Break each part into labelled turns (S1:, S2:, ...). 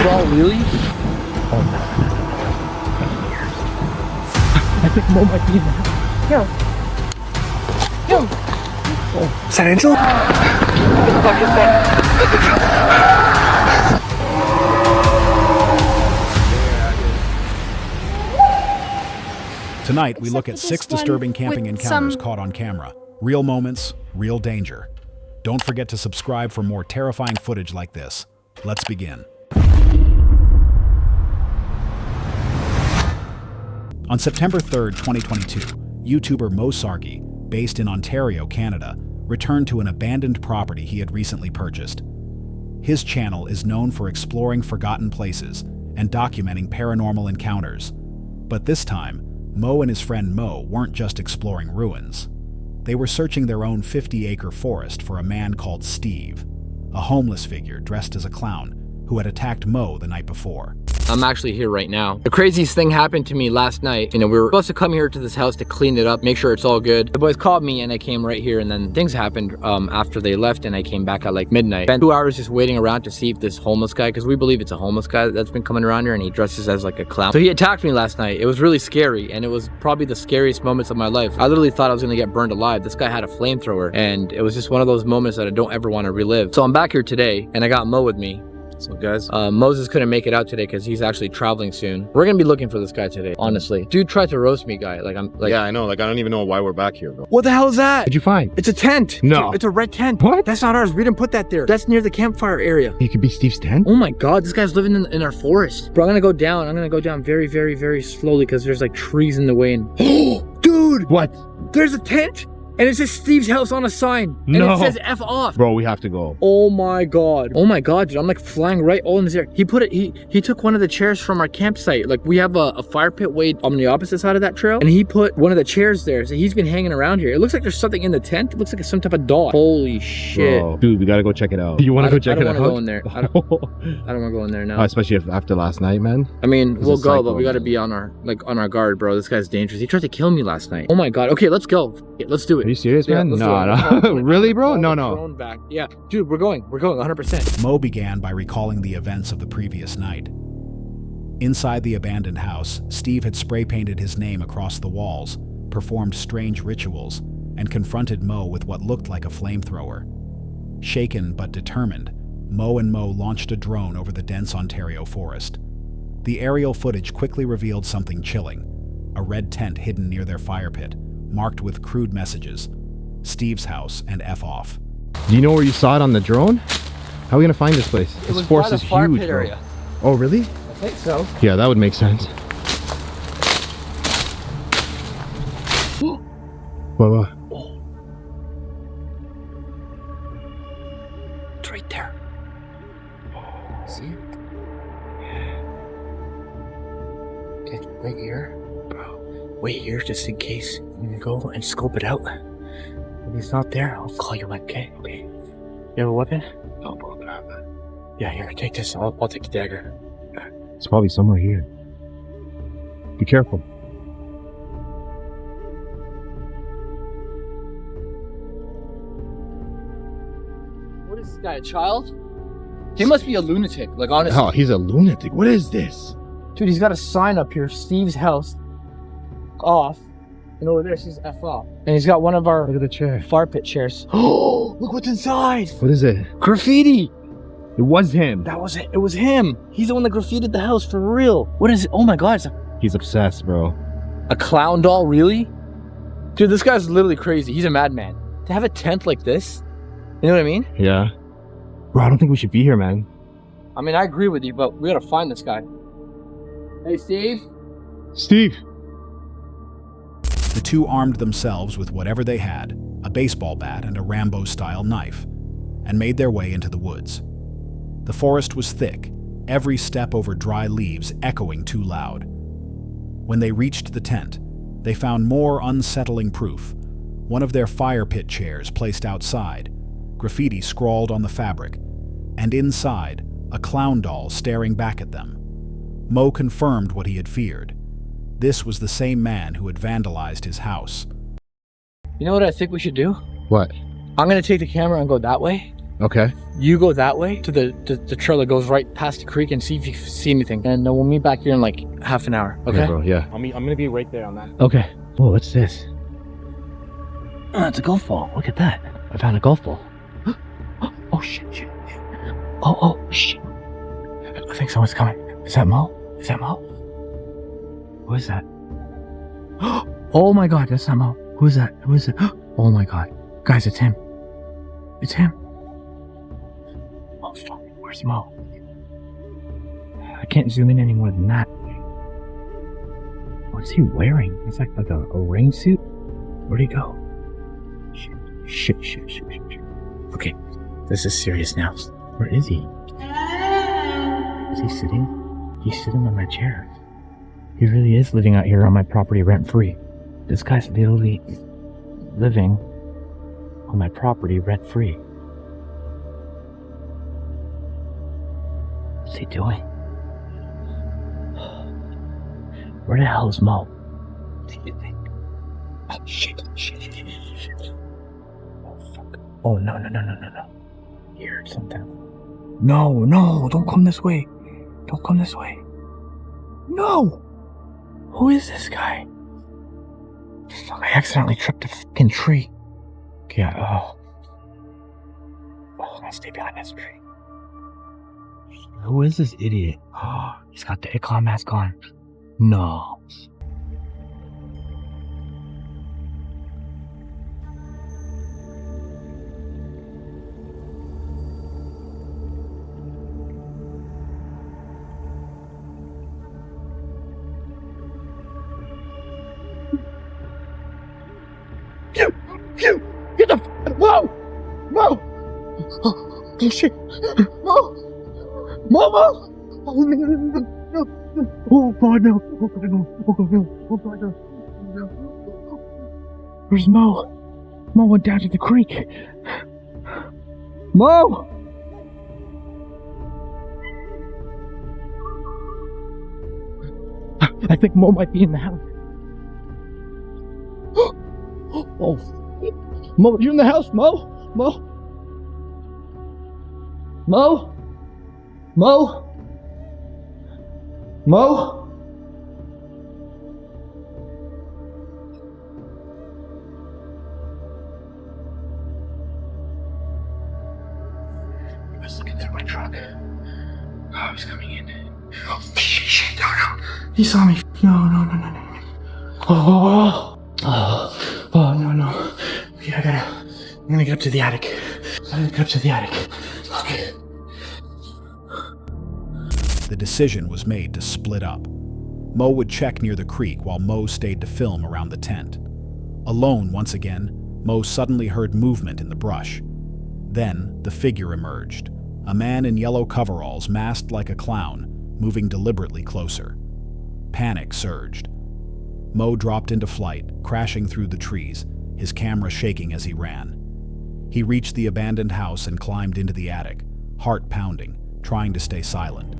S1: doll, really?
S2: Oh no.
S1: I think Mo might be in there. Yo. Yo.
S2: Oh, is that Angel?
S1: What the fuck is that?
S3: Tonight, we look at 6 disturbing camping encounters caught on camera. Real moments, real danger. Don't forget to subscribe for more terrifying footage like this. Let's begin. On September 3rd, 2022, YouTuber Mo Sargi, based in Ontario, Canada, returned to an abandoned property he had recently purchased. His channel is known for exploring forgotten places and documenting paranormal encounters. But this time, Mo and his friend Mo weren't just exploring ruins. They were searching their own 50-acre forest for a man called Steve, a homeless figure dressed as a clown who had attacked Mo the night before.
S1: I'm actually here right now. The craziest thing happened to me last night. You know, we were supposed to come here to this house to clean it up, make sure it's all good. The boys called me and I came right here, and then things happened after they left, and I came back at like midnight. Spent 2 hours just waiting around to see if this homeless guy, because we believe it's a homeless guy that's been coming around here, and he dresses as like a clown. So he attacked me last night. It was really scary, and it was probably the scariest moments of my life. I literally thought I was gonna get burned alive. This guy had a flamethrower, and it was just one of those moments that I don't ever want to relive. So I'm back here today, and I got Mo with me. So guys, Moses couldn't make it out today because he's actually traveling soon. We're gonna be looking for this guy today, honestly. Dude tried to roast me, guy. Like, I'm like,
S4: yeah, I know. Like, I don't even know why we're back here, bro.
S1: what the hell is that?
S2: What'd you find?
S1: It's a tent.
S2: No.
S1: It's a red tent.
S2: What?
S1: That's not ours. We didn't put that there. That's near the campfire area.
S2: It could be Steve's tent?
S1: Oh my God, this guy's living in our forest. Bro, I'm gonna go down. I'm gonna go down very, very, very slowly because there's like trees in the way, and dude,
S2: What?
S1: there's a tent and it says Steve's house on a sign. And
S2: No.
S1: it says F off.
S2: Bro, we have to go.
S1: Oh my God. Oh my God, dude. I'm like flying right all in his air. He took one of the chairs from our campsite. Like, we have a fire pit way on the opposite side of that trail, and he put one of the chairs there. So he's been hanging around here. It looks like there's something in the tent. It looks like some type of dog. Holy shit.
S2: Bro, dude, we gotta go check it out. You wanna go check it out?
S1: I don't wanna go in there. I don't wanna go in there now.
S2: Especially after last night, man.
S1: I mean,
S2: This
S1: we'll
S2: is
S1: go,
S2: psycho,
S1: but we gotta
S2: man.
S1: be on our guard, bro. This guy's dangerous. He tried to kill me last night. Oh my God. Okay, let's go. Yeah, let's do it.
S2: Are you serious,
S1: Yeah,
S2: man?
S1: let's
S2: No,
S1: do it.
S2: no. Really, bro?
S1: Call
S2: No,
S1: the
S2: no.
S1: drone back. Yeah, dude, we're going 100%.
S3: Mo began by recalling the events of the previous night. Inside the abandoned house, Steve had spray-painted his name across the walls, performed strange rituals, and confronted Mo with what looked like a flamethrower. Shaken but determined, Mo launched a drone over the dense Ontario forest. The aerial footage quickly revealed something chilling: a red tent hidden near their fire pit, marked with crude messages: Steve's house and F off.
S2: Do you know where you saw it on the drone? How are we gonna find this place?
S1: It
S2: This
S1: was
S2: forest
S1: by
S2: is
S1: the fire
S2: huge,
S1: pit
S2: bro.
S1: area.
S2: Oh, really?
S1: I think so.
S2: Yeah, that would make sense. What?
S1: It's right there. See it? Okay, wait here. Bro, wait here just in case. I'm gonna go and scope it out. If he's not there, I'll call you back, okay? Okay. You have a weapon?
S2: Oh, bro, I have that.
S1: Yeah, here, take this. I'll take the dagger.
S2: It's probably somewhere here. Be careful.
S1: What is this guy, a child? He must be a lunatic, like, honestly.
S2: Oh, he's a lunatic. What is this?
S1: Dude, he's got a sign up here, Steve's house, off. And over there says F off. And he's got one of our
S2: Look at the chair.
S1: fire pit chairs. Oh, look what's inside.
S2: What is it?
S1: Graffiti.
S2: It was him.
S1: That was it. It was him. He's the one that graffitied the house for real. What is it? Oh my God. It's
S2: He's obsessed, bro.
S1: a clown doll, really? Dude, this guy's literally crazy. He's a madman. To have a tent like this, you know what I mean?
S2: Yeah. Bro, I don't think we should be here, man.
S1: I mean, I agree with you, but we gotta find this guy. Hey, Steve?
S2: Steve!
S3: The two armed themselves with whatever they had, a baseball bat and a Rambo-style knife, and made their way into the woods. The forest was thick, every step over dry leaves echoing too loud. When they reached the tent, they found more unsettling proof. One of their fire pit chairs placed outside, graffiti scrawled on the fabric, and inside, a clown doll staring back at them. Mo confirmed what he had feared. This was the same man who had vandalized his house.
S1: You know what I think we should do?
S2: What?
S1: I'm gonna take the camera and go that way, Okay. You go that way to the trail that goes right past the creek and see if you see anything. And we'll meet back here in like half an hour. Okay,
S2: bro, yeah.
S4: I'm gonna be right there on that.
S1: Okay.
S2: Whoa, what's this?
S1: Oh, it's a golf ball. Look at that. I found a golf ball. Oh shit. Oh shit. I think someone's coming. Is that Mo? Is that Mo? Who is that? Oh my god, that's not Mo. Who is that? Who is it? Oh my god. Guys, it's him. It's him. Oh fuck. Where's Mo? I can't zoom in any more than that. What's he wearing? It's like a rain suit? Where'd he go? Shit. Okay, this is serious now. Where is he? Is he sitting? He's sitting on my chair. He really is living out here on my property rent-free. This guy's literally living on my property rent-free. What's he doing? Where the hell is Mo? What do you think? Oh, shit. Oh, fuck. Oh, no. He heard something. No, don't come this way. Don't come this way. No! Who is this guy? Fuck, I accidentally tripped a fucking tree. Okay, I'm gonna stay behind this tree. Who is this idiot? Oh, he's got the Icon mask on. No. Get the Mo! Oh shit! Mo! Oh no! Oh god no! Oh god no! Where's Mo? Mo went down to the creek. Mo! I think Mo might be in the house. Oh, Mo, you in the house, Mo? Mo? He was looking through my truck. Oh, he's coming in. Oh, shit, no. He saw me. No. Oh, no. Okay, I'm gonna get up to the attic. Okay.
S3: The decision was made to split up. Mo would check near the creek while Mo stayed to film around the tent. Alone once again, Mo suddenly heard movement in the brush. Then the figure emerged, a man in yellow coveralls masked like a clown, moving deliberately closer. Panic surged. Mo dropped into flight, crashing through the trees, his camera shaking as he ran. He reached the abandoned house and climbed into the attic, heart pounding, trying to stay silent.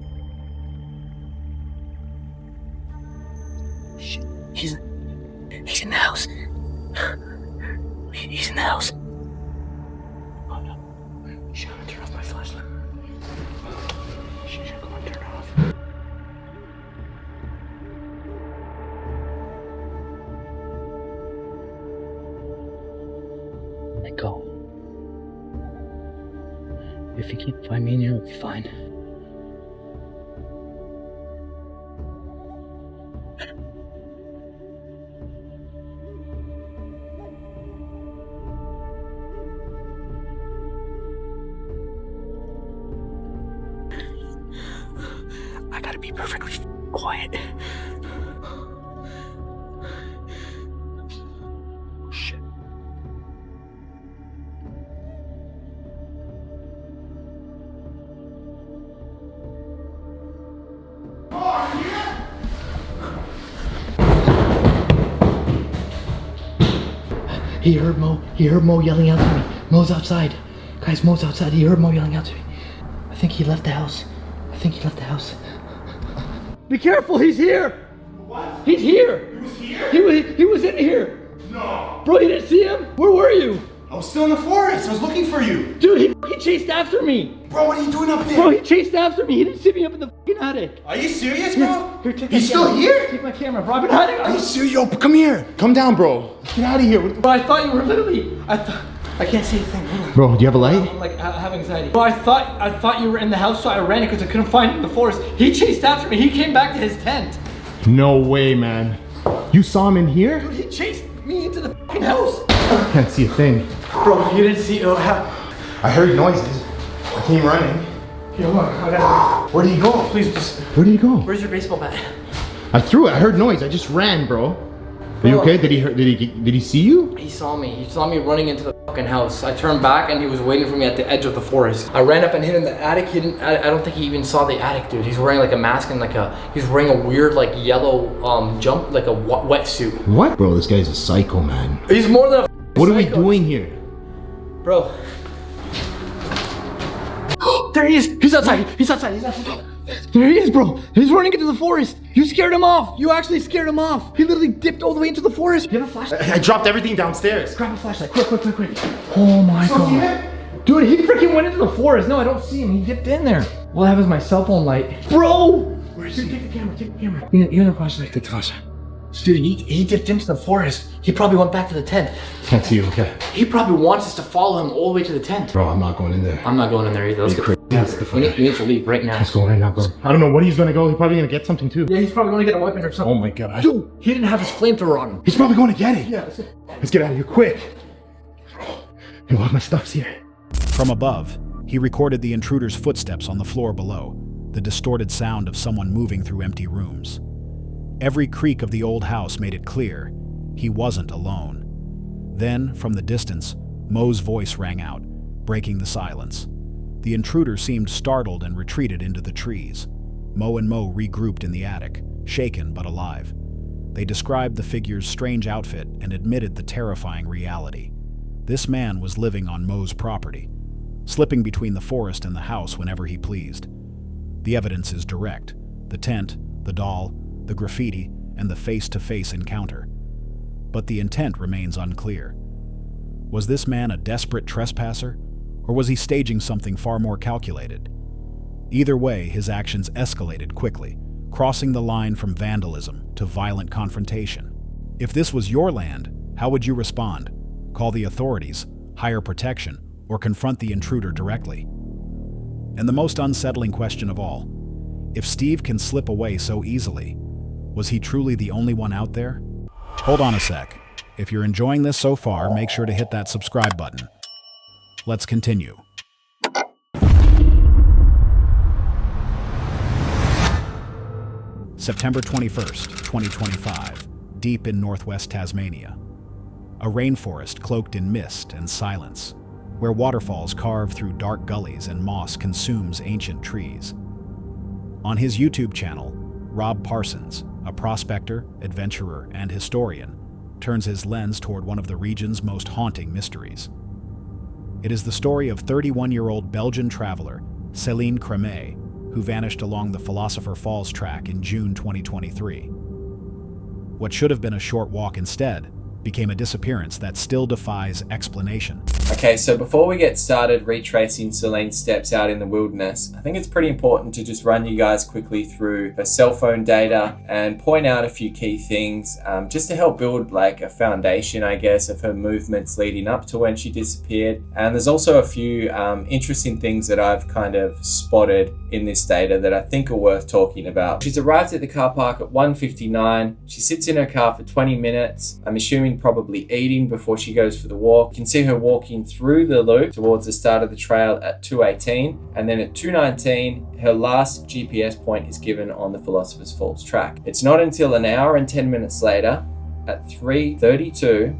S1: Shit, he's in the house. He's in the house. Oh no. Shit, I'm gonna turn off my flashlight. Shit, come on, turn it off. Let go. If you can't find me in here, it'll be fine. I gotta be perfectly quiet. Shit. He heard Mo yelling out to me. Mo's outside. Guys, Mo's outside. He heard Mo yelling out to me. I think he left the house. Be careful, he's here!
S5: What?
S1: He's here!
S5: He was here?
S1: He was in here!
S5: No.
S1: Bro, you didn't see him? Where were you?
S5: I was still in the forest. I was looking for you.
S1: Dude, he chased after me.
S5: Bro, what are you doing up there?
S1: Bro, he chased after me. He didn't see me up in the fucking attic.
S5: Are you serious, bro?
S1: Here, take my
S5: He's still
S1: camera.
S5: here?
S1: Take my camera, bro. I've been hiding.
S5: Are you serious? Yo, come here. Come down, bro. Get out of here.
S1: Bro, I thought you were literally. I can't see a thing.
S5: Bro, do you have a light?
S1: I'm like, I have anxiety. Bro, I thought you were in the house, so I ran it because I couldn't find you in the forest. He chased after me. He came back to his tent.
S5: No way, man. You saw him in here?
S1: Dude, he chased me into the fucking house.
S5: I can't see a thing.
S1: Bro, you didn't see.
S5: I heard noises. I came running.
S1: Yo, look, I gotta.
S5: Where did he go?
S1: Please just.
S5: Where did he go?
S1: Where's your baseball bat?
S5: I threw it. I heard noise. I just ran, bro. Are you okay? Did he see you?
S1: He saw me. He saw me running into the fucking house. I turned back and he was waiting for me at the edge of the forest. I ran up and hid in the attic. He didn't. I don't think he even saw the attic, dude. He's wearing like a mask and he's wearing a weird like yellow jump, like a wetsuit.
S5: What? Bro, this guy's a psycho, man.
S1: He's more than a
S5: What are we
S1: psycho.
S5: doing here?
S1: Bro. There he is. He's outside. He's outside. He's outside. There he is, bro. He's running into the forest. You scared him off. You actually scared him off. He literally dipped all the way into the forest. You have a flashlight?
S5: I dropped everything downstairs.
S1: Grab a flashlight. Quick. Oh my god. Dude, he freaking went into the forest. No, I don't see him. He dipped in there. All I have is my cell phone light. Bro! Where is he? Take the camera. You have a flashlight. Take the flashlight. Dude, he dipped into the forest. He probably went back to the tent.
S5: Can't see you, okay?
S1: He probably wants us to follow him all the way to the tent.
S5: Bro, I'm not going in there.
S1: I'm not going in there either. Let's go. We need to leave right now.
S5: Let's go right now, bro. I don't know what he's gonna go. He's probably gonna get something too.
S1: Yeah, he's probably going to get a weapon or something.
S5: Oh my god.
S1: Dude, he didn't have his flamethrower on him.
S5: He's probably going to get it.
S1: Yeah.
S5: Let's get out of here quick. Yo, all my stuff's here.
S3: From above, he recorded the intruder's footsteps on the floor below, the distorted sound of someone moving through empty rooms. Every creak of the old house made it clear he wasn't alone. Then, from the distance, Mo's voice rang out, breaking the silence. The intruder seemed startled and retreated into the trees. Mo and Mo regrouped in the attic, shaken but alive. They described the figure's strange outfit and admitted the terrifying reality. This man was living on Mo's property, slipping between the forest and the house whenever he pleased. The evidence is direct: the tent, the doll, the graffiti, and the face-to-face encounter. But the intent remains unclear. Was this man a desperate trespasser, or was he staging something far more calculated? Either way, his actions escalated quickly, crossing the line from vandalism to violent confrontation. If this was your land, how would you respond? Call the authorities, hire protection, or confront the intruder directly? And the most unsettling question of all, if Steve can slip away so easily, was he truly the only one out there? Hold on a sec. If you're enjoying this so far, make sure to hit that subscribe button. Let's continue. September 21st, 2025, deep in northwest Tasmania. A rainforest cloaked in mist and silence, where waterfalls carve through dark gullies and moss consumes ancient trees. On his YouTube channel, Rob Parsons, a prospector, adventurer, and historian, turns his lens toward one of the region's most haunting mysteries. It is the story of 31-year-old Belgian traveler Céline Crémet, who vanished along the Philosopher Falls track in June 2023. What should have been a short walk instead became a disappearance that still defies explanation.
S6: Okay, so before we get started retracing Céline's steps out in the wilderness, I think it's pretty important to just run you guys quickly through her cell phone data and point out a few key things, just to help build like a foundation, I guess, of her movements leading up to when she disappeared. And there's also a few interesting things that I've kind of spotted in this data that I think are worth talking about. She's arrived at the car park at 1:59. She sits in her car for 20 minutes. I'm assuming probably eating before she goes for the walk. You can see her walking through the loop towards the start of the trail at 2:18, and then at 2:19 her last GPS point is given on the Philosopher's Falls track. It's not until an hour and 10 minutes later at 3:32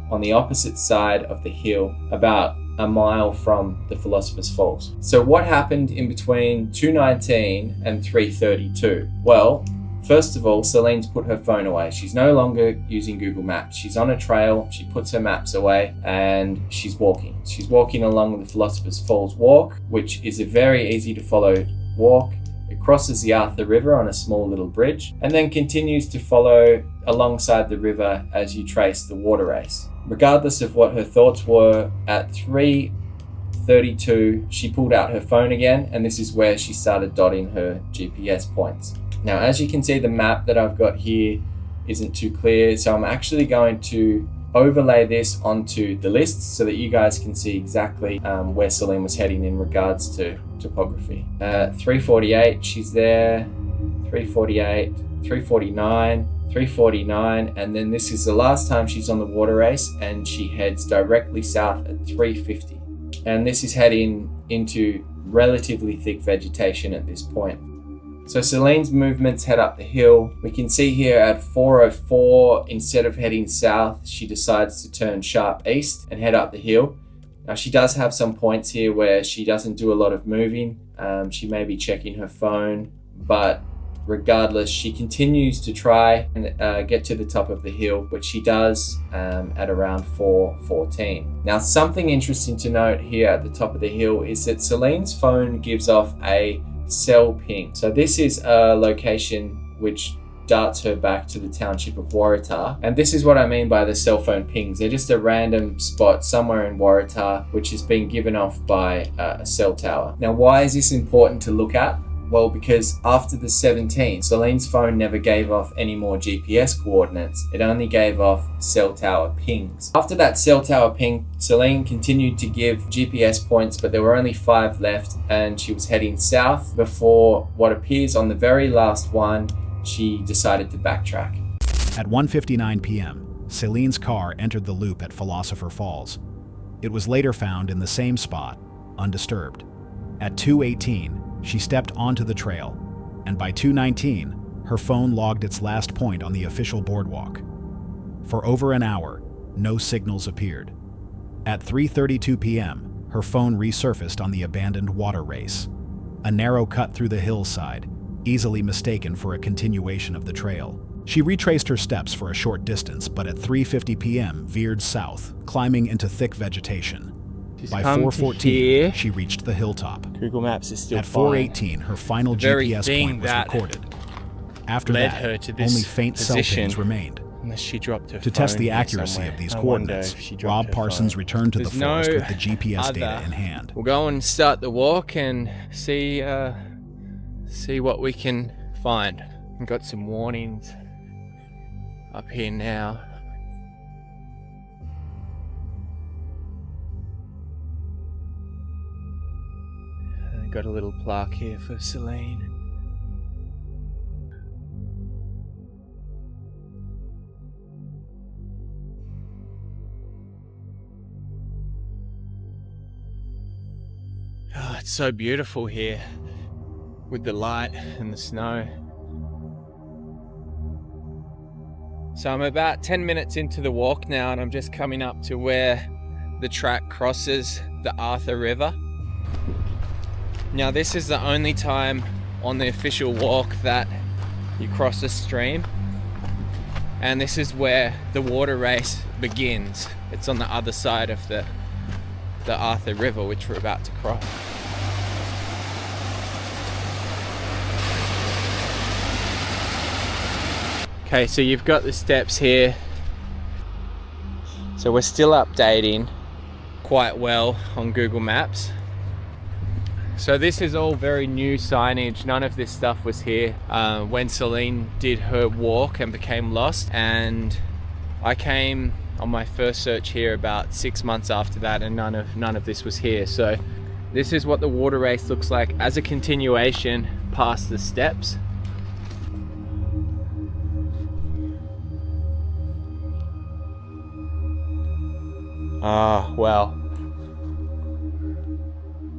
S6: on the opposite side of the hill, about a mile from the Philosopher's Falls. So what happened in between 2:19 and 3:32? Well, first of all, Céline's put her phone away. She's no longer using Google Maps. She's on a trail, she puts her maps away, and she's walking. She's walking along the Philosopher's Falls walk, which is a very easy to follow walk. It crosses the Arthur River on a small little bridge, and then continues to follow alongside the river as you trace the water race. Regardless of what her thoughts were, at 3:32 she pulled out her phone again, and this is where she started dotting her GPS points. Now, as you can see, the map that I've got here isn't too clear, so I'm actually going to overlay this onto the list so that you guys can see exactly where Celine was heading in regards to topography. 3:48 she's there, 3:48, 3:49, 3:49, and then this is the last time she's on the water race, and she heads directly south at 3:50, and this is heading into relatively thick vegetation at this point. So Celine's movements head up the hill. We can see here at 4:04, instead of heading south, she decides to turn sharp east and head up the hill. Now, she does have some points here where she doesn't do a lot of moving. She may be checking her phone, but regardless, she continues to try and get to the top of the hill, which she does at around 4:14. Now, something interesting to note here at the top of the hill is that Celine's phone gives off a cell ping. So this is a location which darts her back to the township of Waratah, and this is what I mean by the cell phone pings. They're just a random spot somewhere in Waratah which has been given off by a cell tower. Now, why is this important to look at? Well, because after the 17th, Celine's phone never gave off any more GPS coordinates. It only gave off cell tower pings. After that cell tower ping, Celine continued to give GPS points, but there were only 5 left, and she was heading south before what appears on the very last one, she decided to backtrack.
S3: At 1:59 p.m., Celine's car entered the loop at Philosopher Falls. It was later found in the same spot, undisturbed. At 2:18, she stepped onto the trail, and by 2:19, her phone logged its last point on the official boardwalk. For over an hour, no signals appeared. At 3:32 p.m., her phone resurfaced on the abandoned water race, a narrow cut through the hillside, easily mistaken for a continuation of the trail. She retraced her steps for a short distance, but at 3:50 p.m. veered south, climbing into thick vegetation. By 4:14, she reached the hilltop.
S7: Google Maps is still
S3: At 4:18, her final GPS point was recorded. After that, only faint cell pings remained.
S7: Unless she dropped her
S3: To test the accuracy of these coordinates, Rob Parsons returned to the forest with the GPS data in hand.
S7: We'll go and start the walk and see what we can find. We've got some warnings up here now. Got a little plaque here for Celine. Oh, it's so beautiful here with the light and the snow. So I'm about 10 minutes into the walk now, and I'm just coming up to where the track crosses the Arthur River. Now, this is the only time on the official walk that you cross a stream, and this is where the water race begins. It's on the other side of the Arthur River, which we're about to cross. Okay, so you've got the steps here. So we're still updating quite well on Google Maps. So this is all very new signage. None of this stuff was here when Celine did her walk and became lost. And I came on my first search here about 6 months after that, and none of this was here. So this is what the water race looks like as a continuation past the steps. Ah, well.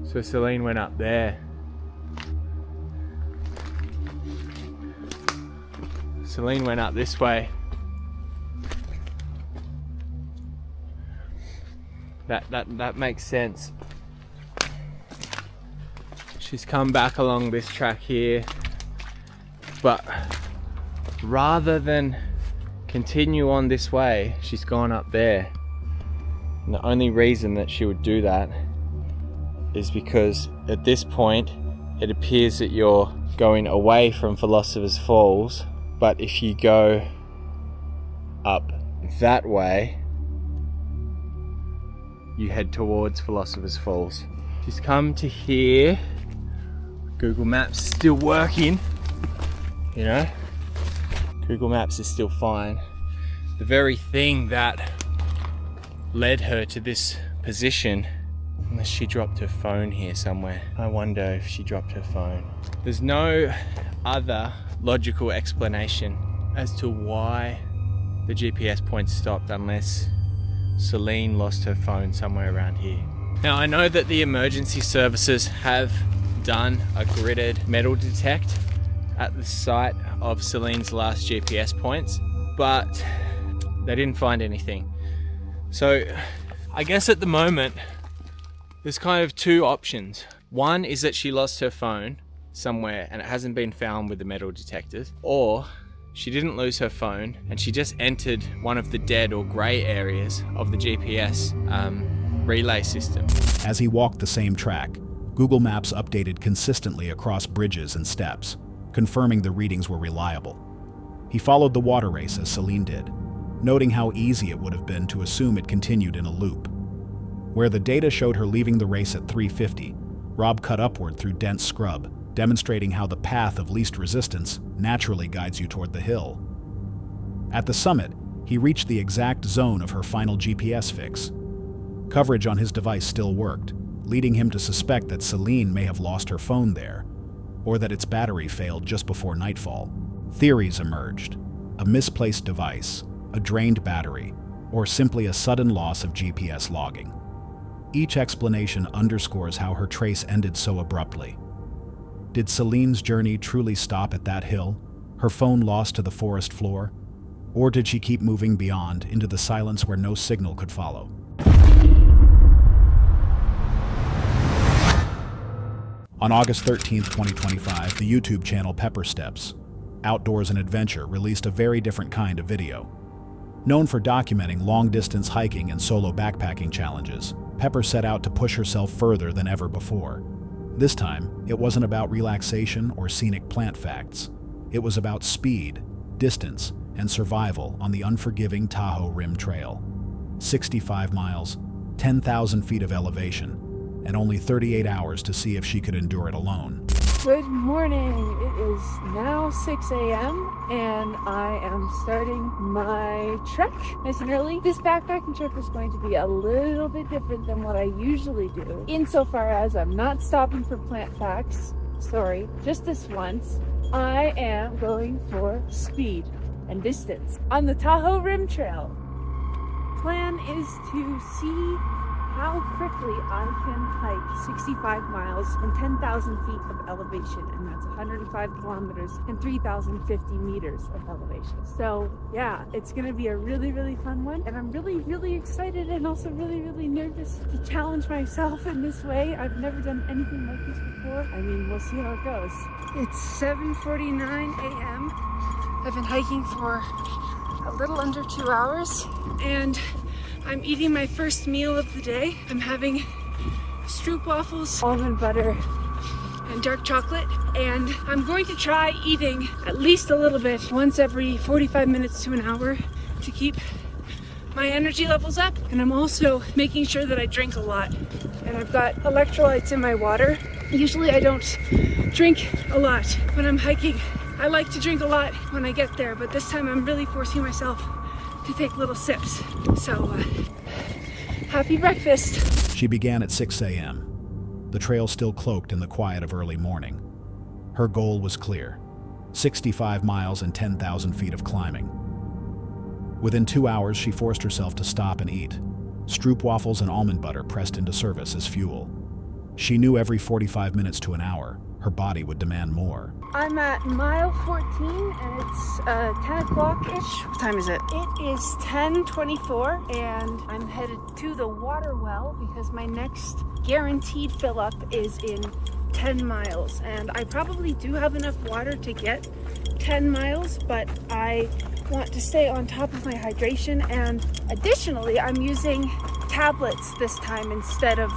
S7: So Celine went up there. Celine went up this way. That makes sense. She's come back along this track here, but rather than continue on this way, she's gone up there. And the only reason that she would do that is because at this point it appears that you're going away from Philosopher's Falls, but if you go up that way, you head towards Philosopher's Falls. She's come to here. Google Maps is still working, you know? Google Maps is still fine. The very thing that led her to this position, unless she dropped her phone here somewhere. I wonder if she dropped her phone. There's no other logical explanation as to why the GPS point stopped unless Celine lost her phone somewhere around here. Now I know that the emergency services have done a gridded metal detect at the site of Celine's last GPS points, but they didn't find anything. So I guess at the moment there's kind of two options. One is that she lost her phone somewhere and it hasn't been found with the metal detectors, or she didn't lose her phone and she just entered one of the dead or grey areas of the GPS relay system.
S3: As he walked the same track, Google Maps updated consistently across bridges and steps, confirming the readings were reliable. He followed the water race as Celine did, noting how easy it would have been to assume it continued in a loop. Where the data showed her leaving the race at 3:50, Rob cut upward through dense scrub, demonstrating how the path of least resistance naturally guides you toward the hill. At the summit, he reached the exact zone of her final GPS fix. Coverage on his device still worked, leading him to suspect that Celine may have lost her phone there, or that its battery failed just before nightfall. Theories emerged: a misplaced device, a drained battery, or simply a sudden loss of GPS logging. Each explanation underscores how her trace ended so abruptly. Did Celine's journey truly stop at that hill, her phone lost to the forest floor? Or did she keep moving beyond, into the silence where no signal could follow? On August 13, 2025, the YouTube channel Pepper Steps, Outdoors and Adventure, released a very different kind of video. Known for documenting long-distance hiking and solo backpacking challenges, Pepper set out to push herself further than ever before. This time, it wasn't about relaxation or scenic plant facts. It was about speed, distance, and survival on the unforgiving Tahoe Rim Trail. 65 miles, 10,000 feet of elevation, and only 38 hours to see if she could endure it alone.
S8: Good morning. It is now 6 a.m. and I am starting my trek nice and early. This backpacking trip is going to be a little bit different than what I usually do, insofar as I'm not stopping for plant facts. Sorry, just this once. I am going for speed and distance on the Tahoe Rim Trail. Plan is to see how quickly I can hike 65 miles and 10,000 feet of elevation, and that's 105 kilometers and 3,050 meters of elevation. So yeah, it's gonna be a really, really fun one, and I'm really, really excited and also really, really nervous to challenge myself in this way. I've never done anything like this before. I mean, we'll see how it goes. It's 7:49 a.m. I've been hiking for a little under 2 hours, and I'm eating my first meal of the day. I'm having stroop waffles, almond butter, and dark chocolate. And I'm going to try eating at least a little bit once every 45 minutes to an hour to keep my energy levels up. And I'm also making sure that I drink a lot. And I've got electrolytes in my water. Usually I don't drink a lot when I'm hiking. I like to drink a lot when I get there, but this time I'm really forcing myself to take little sips. So, happy breakfast.
S3: She began at 6 a.m., the trail still cloaked in the quiet of early morning. Her goal was clear: 65 miles and 10,000 feet of climbing. Within 2 hours, she forced herself to stop and eat. Stroop waffles and almond butter pressed into service as fuel. She knew every 45 minutes to an hour, her body would demand more.
S8: I'm at mile 14 and it's 10 o'clock-ish. What time is it? It is 10:24 and I'm headed to the water well because my next guaranteed fill up is in 10 miles. And I probably do have enough water to get 10 miles, but I want to stay on top of my hydration. And additionally, I'm using tablets this time instead of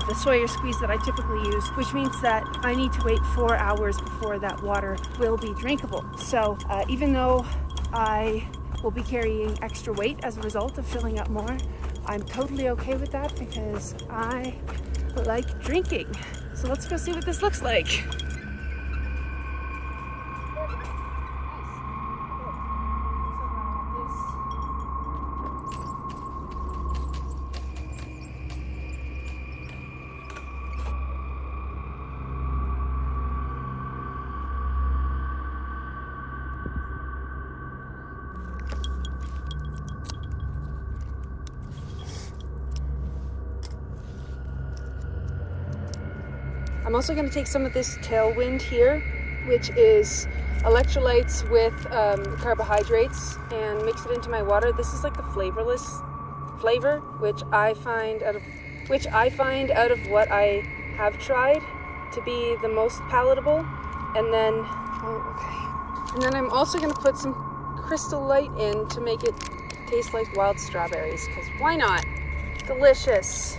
S8: the Sawyer squeeze that I typically use, which means that I need to wait 4 hours before that water will be drinkable. So even though I will be carrying extra weight as a result of filling up more, I'm totally okay with that because I like drinking. So let's go see what this looks like. I'm also going to take some of this tailwind here, which is electrolytes with carbohydrates, and mix it into my water. This is like the flavorless flavor, which I find out of what I have tried to be the most palatable. And then, and then I'm also going to put some Crystal Light in to make it taste like wild strawberries, because why not? Delicious.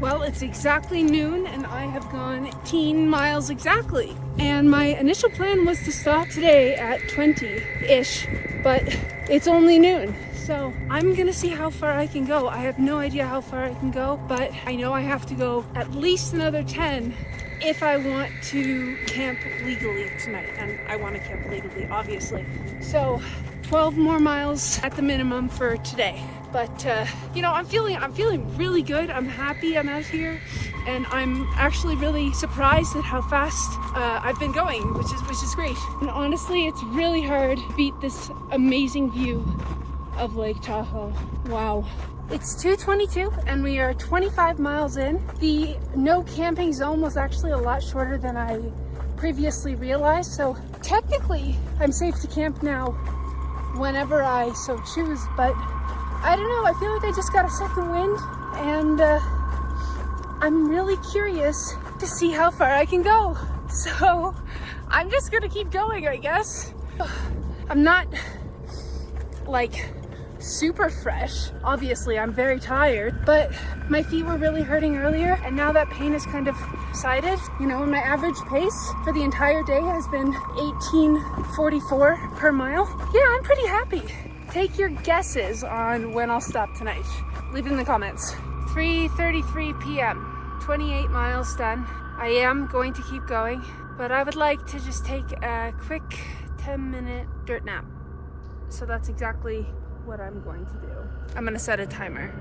S8: Well, it's exactly noon and I have gone 18 miles exactly. And my initial plan was to stop today at 20-ish, but it's only noon. So I'm gonna see how far I can go. I have no idea how far I can go, but I know I have to go at least another 10 if I want to camp legally tonight. And I want to camp legally, obviously. So 12 more miles at the minimum for today. But you know, I'm feeling really good. I'm happy I'm out here, and I'm actually really surprised at how fast I've been going, which is great. And honestly, it's really hard to beat this amazing view of Lake Tahoe. Wow. It's 2:22 and we are 25 miles in. The no camping zone was actually a lot shorter than I previously realized, so technically I'm safe to camp now whenever I so choose, but I don't know, I feel like I just got a second wind, and I'm really curious to see how far I can go. So I'm just gonna keep going, I guess. I'm not like super fresh. Obviously, I'm very tired, but my feet were really hurting earlier, and now that pain is kind of subsided. You know, my average pace for the entire day has been 18:44 per mile. Yeah, I'm pretty happy. Take your guesses on when I'll stop tonight. Leave it in the comments. 3:33 p.m. 28 miles done. I am going to keep going, but I would like to just take a quick 10-minute dirt nap. So that's exactly what I'm going to do. I'm gonna set a timer.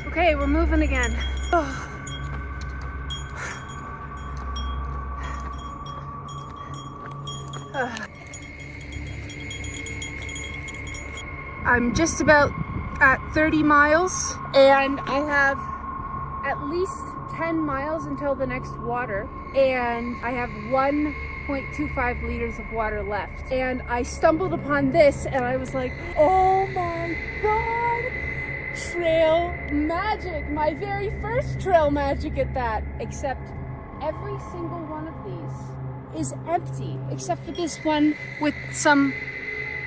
S8: Okay, we're moving again. Oh. I'm just about at 30 miles, and I have at least 10 miles until the next water, and I have 1.25 liters of water left. And I stumbled upon this and I was like, oh my god, trail magic, my very first trail magic at that. Except every single one of these is empty, except for this one with some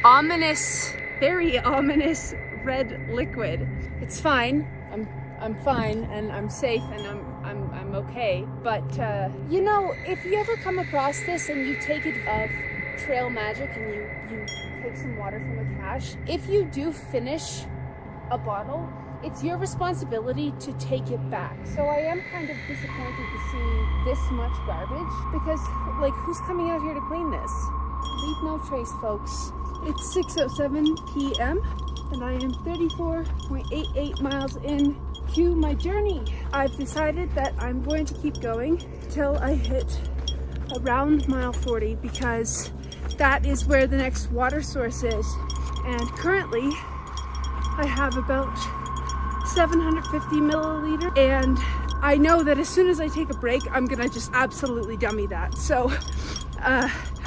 S8: ominous, very ominous red liquid. It's fine. I'm fine and I'm safe and I'm okay. But you know, if you ever come across this and you take it of trail magic and you take some water from a cache, if you do finish a bottle, it's your responsibility to take it back. So I am kind of disappointed to see this much garbage, because like, who's coming out here to clean this? Leave no trace, folks. It's 6:07 p.m. and I am 34.88 miles in to my journey. I've decided that I'm going to keep going till I hit around mile 40, because that is where the next water source is. And currently I have about 750 milliliter, and I know that as soon as I take a break, I'm gonna just absolutely dummy that. So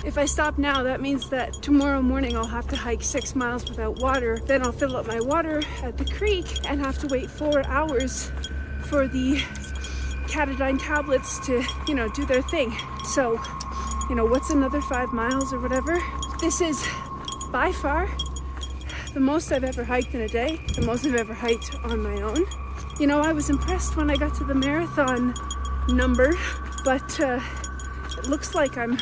S8: if I stop now, that means that tomorrow morning I'll have to hike 6 miles without water. Then I'll fill up my water at the creek and have to wait 4 hours for the catadine tablets to, you know, do their thing. So, you know, what's another 5 miles or whatever? This is by far the most I've ever hiked in a day, the most I've ever hiked on my own. You know, I was impressed when I got to the marathon number, but it looks like I'm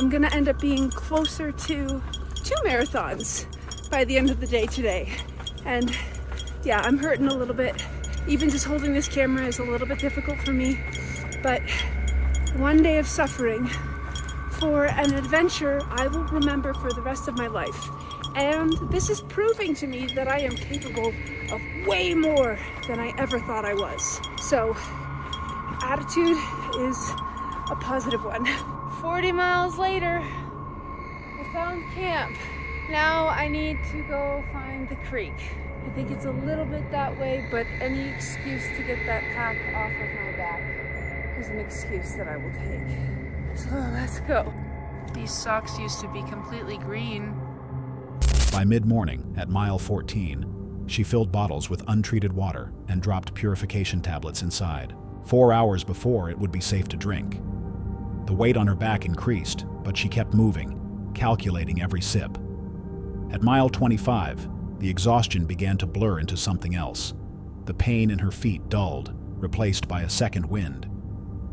S8: gonna end up being closer to 2 marathons by the end of the day today. And yeah, I'm hurting a little bit. Even just holding this camera is a little bit difficult for me, but one day of suffering for an adventure I will remember for the rest of my life. And this is proving to me that I am capable of way more than I ever thought I was. So, attitude is a positive one. 40 miles later, I found camp. Now I need to go find the creek. I think it's a little bit that way, but any excuse to get that pack off of my back is an excuse that I will take. So let's go. These socks used to be completely green.
S3: By mid-morning, at mile 14, she filled bottles with untreated water and dropped purification tablets inside. 4 hours before it would be safe to drink. The weight on her back increased, but she kept moving, calculating every sip. At mile 25, the exhaustion began to blur into something else. The pain in her feet dulled, replaced by a second wind.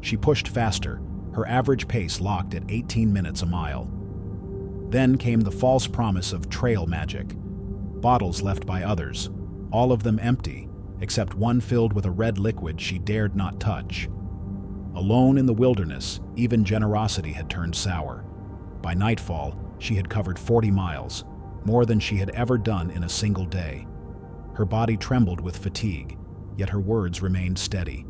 S3: She pushed faster, her average pace locked at 18 minutes a mile. Then came the false promise of trail magic. Bottles left by others, all of them empty, except one filled with a red liquid she dared not touch. Alone in the wilderness, even generosity had turned sour. By nightfall, she had covered 40 miles, more than she had ever done in a single day. Her body trembled with fatigue, yet her words remained steady.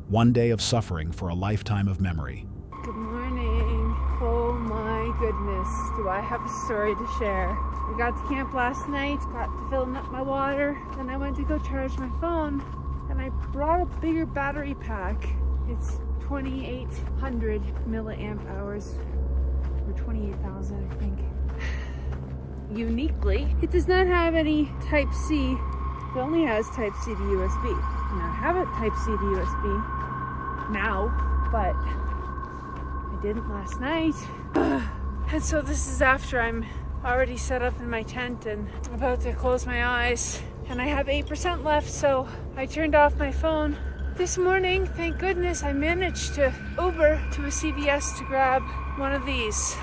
S3: One day of suffering for a lifetime of memory.
S8: Good morning. Oh my goodness, do I have a story to share. We got to camp last night, got to filling up my water, then I went to go charge my phone, and I brought a bigger battery pack. It's 2,800 milliamp hours, or 28,000 I think. Uniquely, it does not have any Type-C. It only has Type-C to USB. And I have it Type-C to USB now, but I didn't last night. And so this is after I'm already set up in my tent and about to close my eyes. And I have 8% left, so I turned off my phone. This morning, thank goodness, I managed to Uber to a CVS to grab one of these.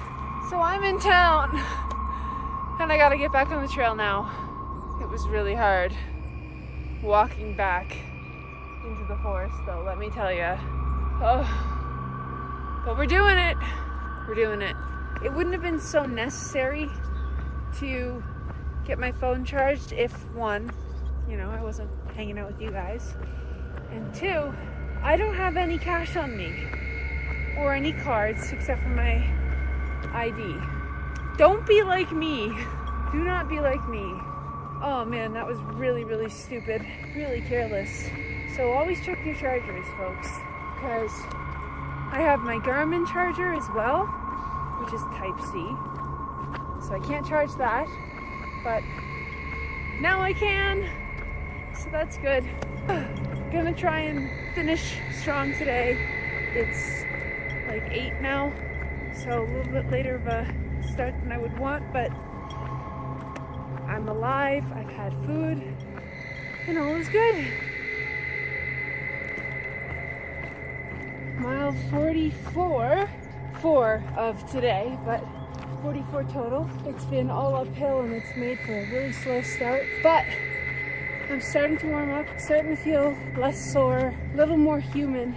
S8: So I'm in town. And I gotta get back on the trail now. It was really hard walking back into the forest though, let me tell you. Oh, but we're doing it. We're doing it. It wouldn't have been so necessary to get my phone charged if one, I wasn't hanging out with you guys. And two, I don't have any cash on me or any cards except for my ID. Don't be like me. Do not be like me. Oh man, that was really, really stupid. Really careless. So always check your chargers, folks. Because I have my Garmin charger as well, which is Type-C. So I can't charge that. But now I can. So that's good. Gonna try and finish strong today. It's like 8 now. So a little bit later of a start than I would want, but I'm alive, I've had food, and all is good. Mile 44, 4 of today, but 44 total. It's been all uphill and it's made for a really slow start, but I'm starting to warm up, starting to feel less sore, a little more human.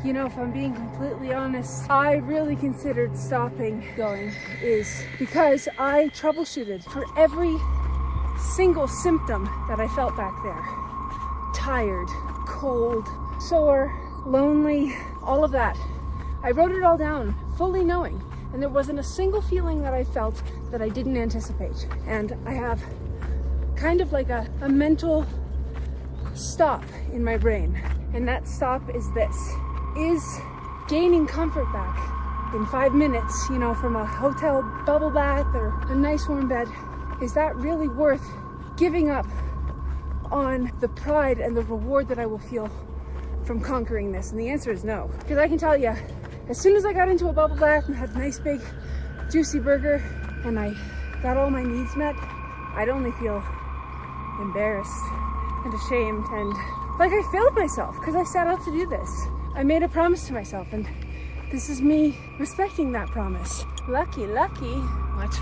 S8: If I'm being completely honest, I really considered stopping going because I troubleshooted for every single symptom that I felt back there. Tired, cold, sore, lonely, all of that. I wrote it all down, fully knowing, and there wasn't a single feeling that I felt that I didn't anticipate. And I have kind of like a mental stop in my brain, and that stop is this. Is gaining comfort back in 5 minutes, from a hotel bubble bath or a nice warm bed, is that really worth giving up on the pride and the reward that I will feel from conquering this? And the answer is no. Because I can tell you, as soon as I got into a bubble bath and had a nice big juicy burger and I got all my needs met, I'd only feel embarrassed and ashamed and like I failed myself because I set out to do this. I made a promise to myself, and this is me respecting that promise. Lucky. What?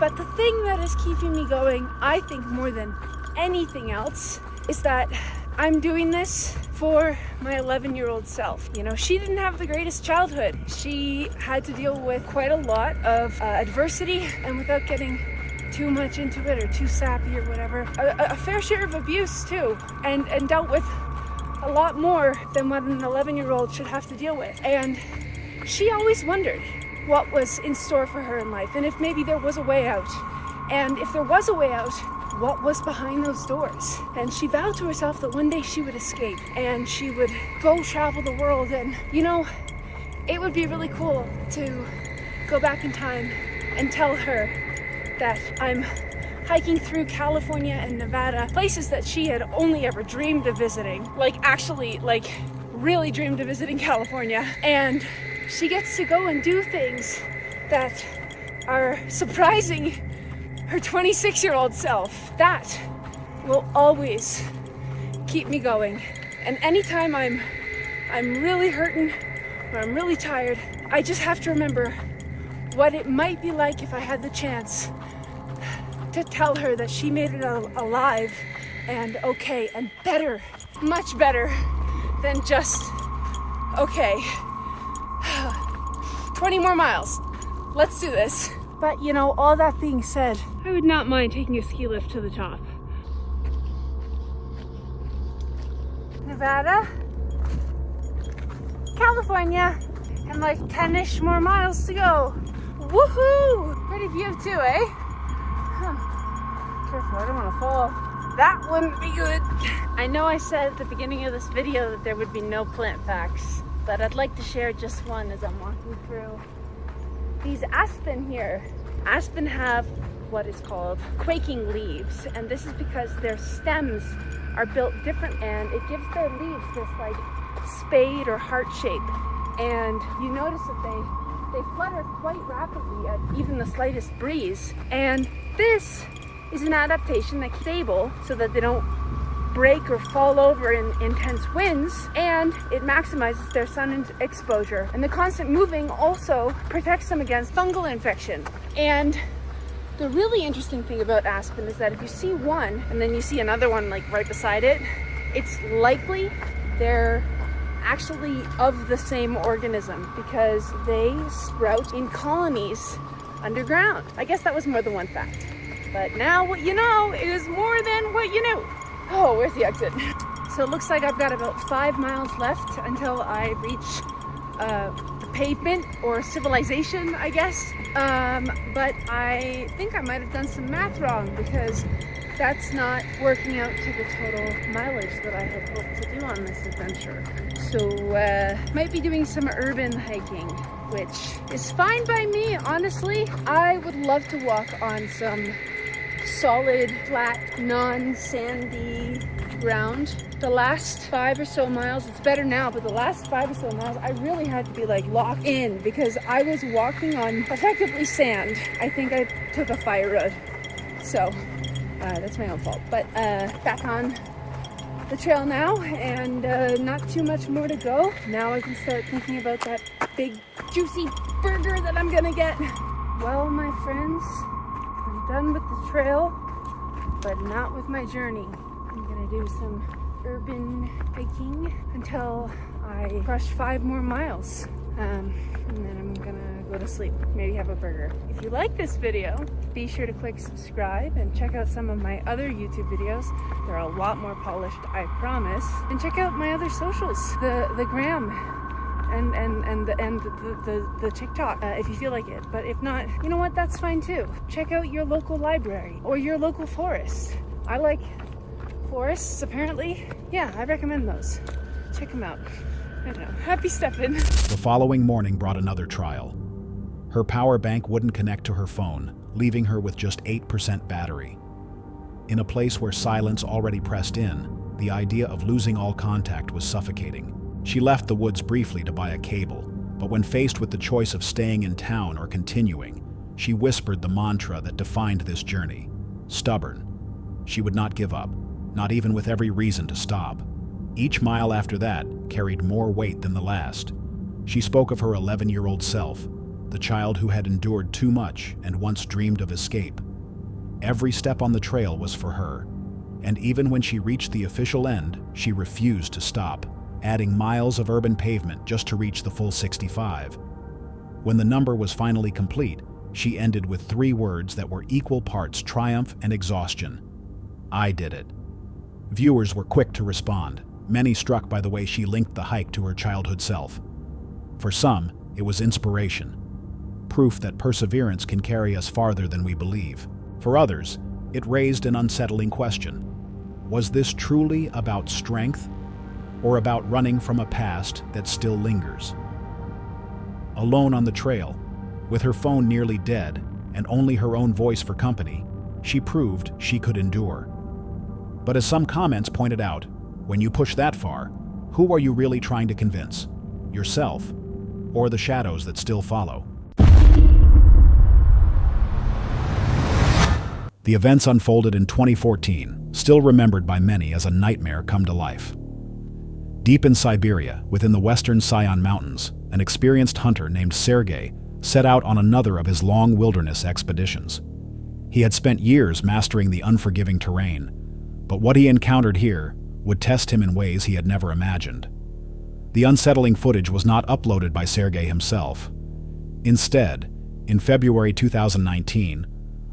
S8: But the thing that is keeping me going, I think more than anything else, is that I'm doing this for my 11-year-old self. You know, she didn't have the greatest childhood. She had to deal with quite a lot of adversity, and without getting too much into it or too sappy or whatever, a fair share of abuse too, and dealt with a lot more than what an 11-year-old should have to deal with. And she always wondered what was in store for her in life, and if maybe there was a way out. And if there was a way out, what was behind those doors? And she vowed to herself that one day she would escape and she would go travel the world. And you know, it would be really cool to go back in time and tell her that I'm hiking through California and Nevada, places that she had only ever dreamed of visiting. Actually, really dreamed of visiting California. And she gets to go and do things that are surprising her 26-year-old self. That will always keep me going. And anytime I'm really hurting or I'm really tired, I just have to remember what it might be like if I had the chance to tell her that she made it alive and okay and better, much better than just okay. 20 more miles. Let's do this. But you know, all that being said, I would not mind taking a ski lift to the top. Nevada, California, and like 10-ish more miles to go. Woohoo! Pretty view too, eh? Huh. Careful, I don't want to fall. That wouldn't be good. I know I said at the beginning of this video that there would be no plant facts, but I'd like to share just one as I'm walking through. These aspen here. Aspen have what is called quaking leaves, and this is because their stems are built different and it gives their leaves this like spade or heart shape. And you notice that they flutter quite rapidly at even the slightest breeze. And this is an adaptation that's stable so that they don't break or fall over in intense winds, and it maximizes their sun exposure. And the constant moving also protects them against fungal infection. And the really interesting thing about aspen is that if you see one and then you see another one like right beside it, it's likely they're actually of the same organism because they sprout in colonies underground. I guess that was more than one fact. But now what you know is more than what you knew. Oh, where's the exit? So it looks like I've got about 5 miles left until I reach the pavement or civilization, I guess. But I think I might have done some math wrong because that's not working out to the total mileage that I had hoped to do on this adventure. So might be doing some urban hiking, which is fine by me, honestly. I would love to walk on some solid, flat, non-sandy ground. The last 5 or so miles, it's better now, but the last 5 or so miles, I really had to be like locked in because I was walking on effectively sand. I think I took a fire road. So that's my own fault. But back on the trail now, and not too much more to go. Now I can start thinking about that big juicy burger that I'm gonna get. Well, my friends, I'm done with the trail, but not with my journey. I'm gonna do some urban hiking until I crush 5 more miles. And then I'm gonna go to sleep, maybe have a burger. If you like this video, be sure to click subscribe and check out some of my other YouTube videos. They're a lot more polished, I promise. And check out my other socials, the gram and the TikTok, if you feel like it. But if not, you know what, that's fine too. Check out your local library or your local forest. I like forests, apparently. Yeah, I recommend those. Check them out. I don't know. Happy stepping.
S3: The following morning brought another trial. Her power bank wouldn't connect to her phone, leaving her with just 8% battery. In a place where silence already pressed in, the idea of losing all contact was suffocating. She left the woods briefly to buy a cable, but when faced with the choice of staying in town or continuing, she whispered the mantra that defined this journey: stubborn. She would not give up, not even with every reason to stop. Each mile after that carried more weight than the last. She spoke of her 11-year-old self, the child who had endured too much and once dreamed of escape. Every step on the trail was for her, and even when she reached the official end, she refused to stop, adding miles of urban pavement just to reach the full 65. When the number was finally complete, she ended with 3 words that were equal parts triumph and exhaustion. "I did it." Viewers were quick to respond, many struck by the way she linked the hike to her childhood self. For some, it was inspiration, proof that perseverance can carry us farther than we believe. For others, it raised an unsettling question. Was this truly about strength, or about running from a past that still lingers? Alone on the trail, with her phone nearly dead and only her own voice for company, she proved she could endure. But as some comments pointed out, when you push that far, who are you really trying to convince? Yourself, or the shadows that still follow? The events unfolded in 2014, still remembered by many as a nightmare come to life. Deep in Siberia, within the western Sayan Mountains, an experienced hunter named Sergei set out on another of his long wilderness expeditions. He had spent years mastering the unforgiving terrain, but what he encountered here would test him in ways he had never imagined. The unsettling footage was not uploaded by Sergei himself. Instead, in February 2019,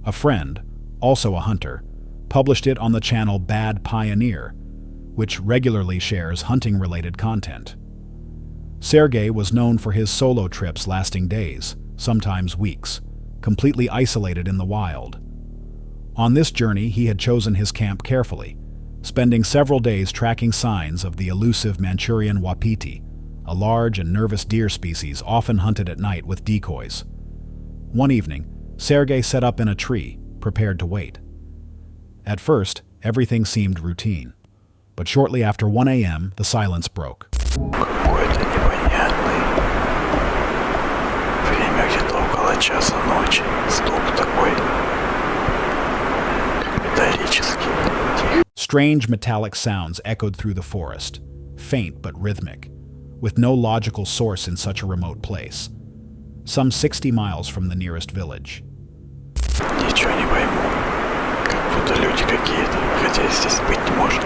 S3: a friend, also a hunter, published it on the channel Bad Pioneer, which regularly shares hunting-related content. Sergei was known for his solo trips lasting days, sometimes weeks, completely isolated in the wild. On this journey, he had chosen his camp carefully, spending several days tracking signs of the elusive Manchurian wapiti, a large and nervous deer species often hunted at night with decoys. One evening, Sergei set up in a tree, prepared to wait. At first, everything seemed routine, but shortly after 1 a.m., the silence broke.
S9: Какой-то непонятный. Время где-то около часа ночи. Стук такой. Металлический.
S3: Strange metallic sounds echoed through the forest, faint but rhythmic, with no logical source in such a remote place, some 60 miles from the nearest village.
S9: Ничего не пойму. Как будто люди какие-то, хотя здесь быть не может.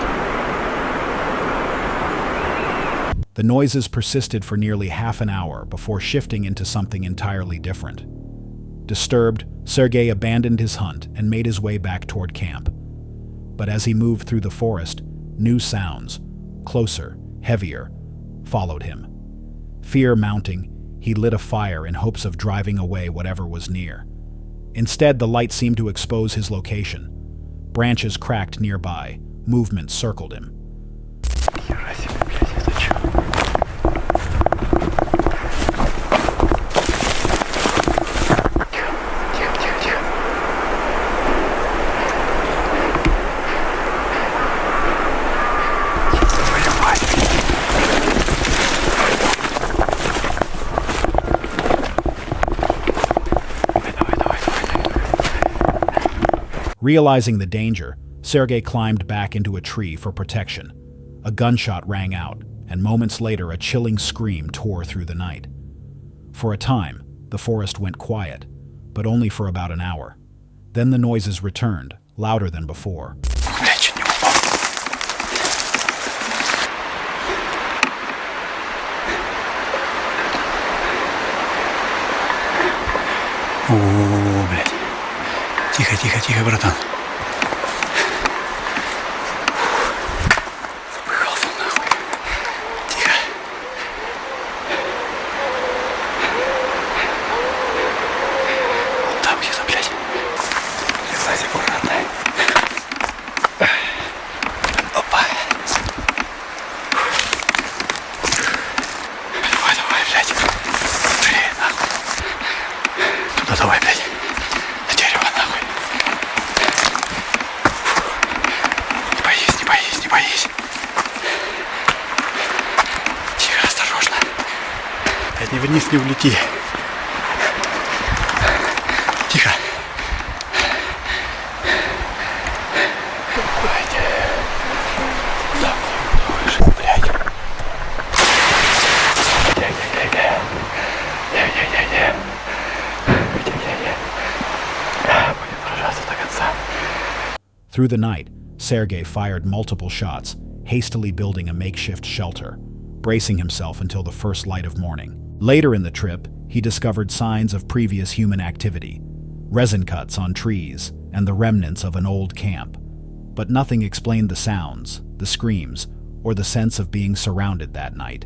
S3: The noises persisted for nearly half an hour before shifting into something entirely different. Disturbed, Sergei abandoned his hunt and made his way back toward camp. But as he moved through the forest, new sounds, closer, heavier, followed him. Fear mounting, he lit a fire in hopes of driving away whatever was near. Instead, the light seemed to expose his location. Branches cracked nearby, movement circled him.
S9: Хера себе, блядь, это чё? Тихо. Твою мать. Давай.
S3: Realizing the danger, Sergei climbed back into a tree for protection. A gunshot rang out, and moments later a chilling scream tore through the night. For a time, the forest went quiet, but only for about an hour. Then the noises returned, louder than before.
S9: Блядь, чуть не упал. О, блядь. Тихо, братан. Запыхался нахуй. Тихо. Вот там где-то, блядь. Лезай аккуратно. Опа. Давай, блядь. Быстрее, нахуй. Туда давай, блядь. На дерево, нахуй. Не боись. Тихо, осторожно. Блядь, не вниз не улети. Тихо. Блядь. Да, блядь.
S3: Through the night, Sergei fired multiple shots, hastily building a makeshift shelter, bracing himself until the first light of morning. Later in the trip, he discovered signs of previous human activity, resin cuts on trees, and the remnants of an old camp. But nothing explained the sounds, the screams, or the sense of being surrounded that night.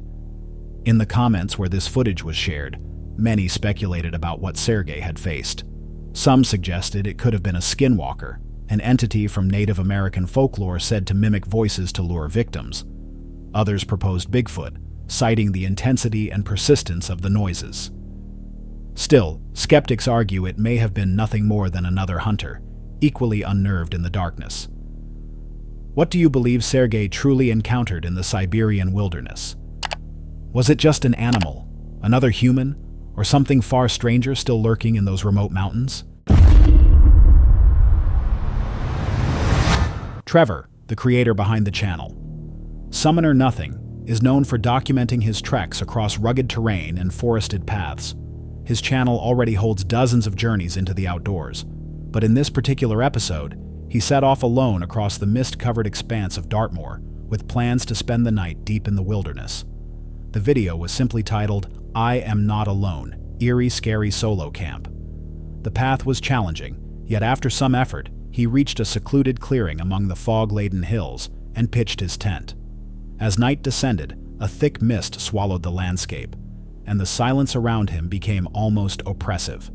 S3: In the comments where this footage was shared, many speculated about what Sergei had faced. Some suggested it could have been a skinwalker, an entity from Native American folklore said to mimic voices to lure victims. Others proposed Bigfoot, citing the intensity and persistence of the noises. Still, skeptics argue it may have been nothing more than another hunter, equally unnerved in the darkness. What do you believe Sergei truly encountered in the Siberian wilderness? Was it just an animal, another human, or something far stranger still lurking in those remote mountains? Trevor, the creator behind the channel, Summoner Nothing, is known for documenting his treks across rugged terrain and forested paths. His channel already holds dozens of journeys into the outdoors, but in this particular episode, he set off alone across the mist-covered expanse of Dartmore, with plans to spend the night deep in the wilderness. The video was simply titled, "I Am Not Alone, Eerie Scary Solo Camp." The path was challenging, yet after some effort, he reached a secluded clearing among the fog-laden hills and pitched his tent. As night descended, a thick mist swallowed the landscape, and the silence around him became almost oppressive.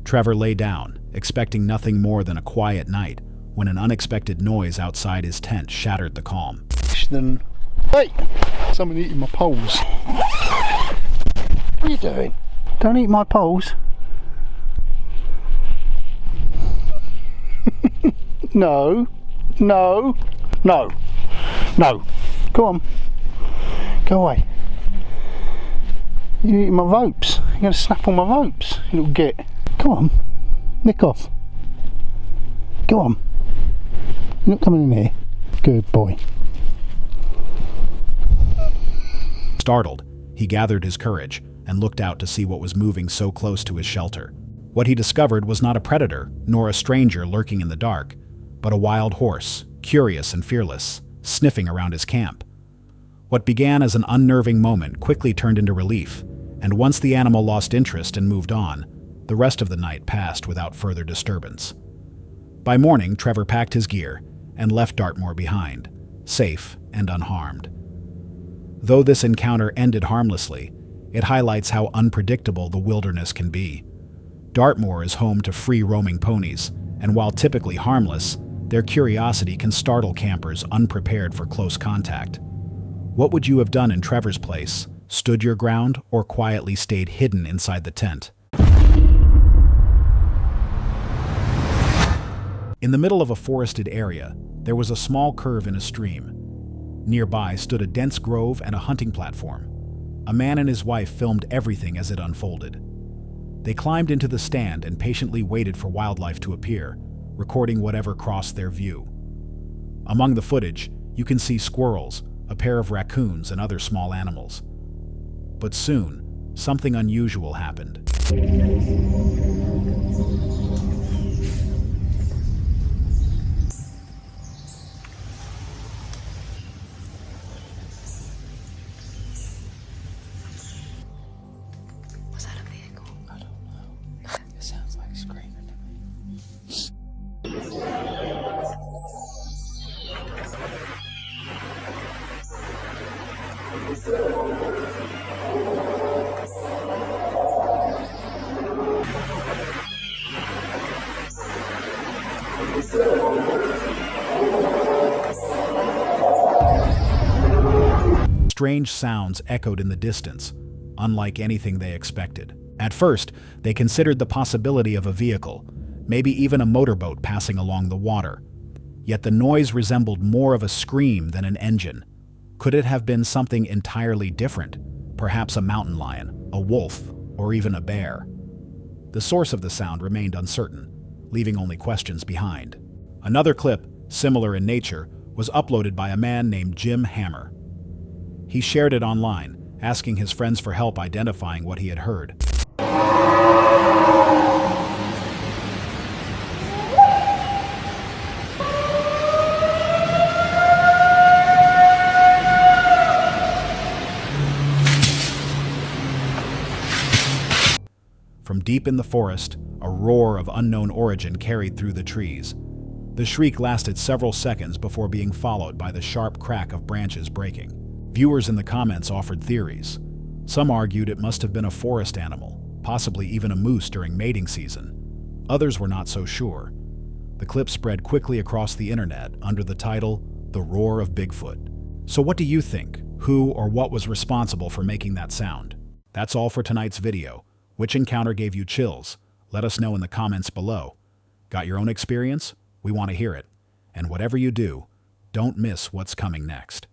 S3: Trevor lay down, expecting nothing more than a quiet night, when an unexpected noise outside his tent shattered the calm.
S10: Hey! Someone eating my poles.
S9: What are you doing?
S10: Don't eat my poles. No. No. No. No. Go on. Go away. You're eating my ropes. You're going to snap all my ropes, you little git. Come on. Nick off. Go on. You're not coming in here. Good boy.
S3: Startled, he gathered his courage and looked out to see what was moving so close to his shelter. What he discovered was not a predator, nor a stranger lurking in the dark, but a wild horse, curious and fearless, sniffing around his camp. What began as an unnerving moment quickly turned into relief, and once the animal lost interest and moved on, the rest of the night passed without further disturbance. By morning, Trevor packed his gear and left Dartmore behind, safe and unharmed. Though this encounter ended harmlessly, it highlights how unpredictable the wilderness can be. Dartmoor is home to free-roaming ponies, and while typically harmless, their curiosity can startle campers unprepared for close contact. What would you have done in Trevor's place? Stood your ground or quietly stayed hidden inside the tent? In the middle of a forested area, there was a small curve in a stream. Nearby stood a dense grove and a hunting platform. A man and his wife filmed everything as it unfolded. They climbed into the stand and patiently waited for wildlife to appear, recording whatever crossed their view. Among the footage, you can see squirrels, a pair of raccoons, and other small animals. But soon, something unusual happened.
S11: Was that a vehicle? I don't know. It sounds like screaming to me.
S3: Strange sounds echoed in the distance, unlike anything they expected. At first, they considered the possibility of a vehicle, maybe even a motorboat passing along the water. Yet the noise resembled more of a scream than an engine. Could it have been something entirely different? Perhaps a mountain lion, a wolf, or even a bear? The source of the sound remained uncertain, leaving only questions behind. Another clip, similar in nature, was uploaded by a man named Jim Hammer. He shared it online, asking his friends for help identifying what he had heard. From deep in the forest, a roar of unknown origin carried through the trees. The shriek lasted several seconds before being followed by the sharp crack of branches breaking. Viewers in the comments offered theories. Some argued it must have been a forest animal, possibly even a moose during mating season. Others were not so sure. The clip spread quickly across the internet under the title, "The Roar of Bigfoot." So what do you think? Who or what was responsible for making that sound? That's all for tonight's video. Which encounter gave you chills? Let us know in the comments below. Got your own experience? We want to hear it. And whatever you do, don't miss what's coming next.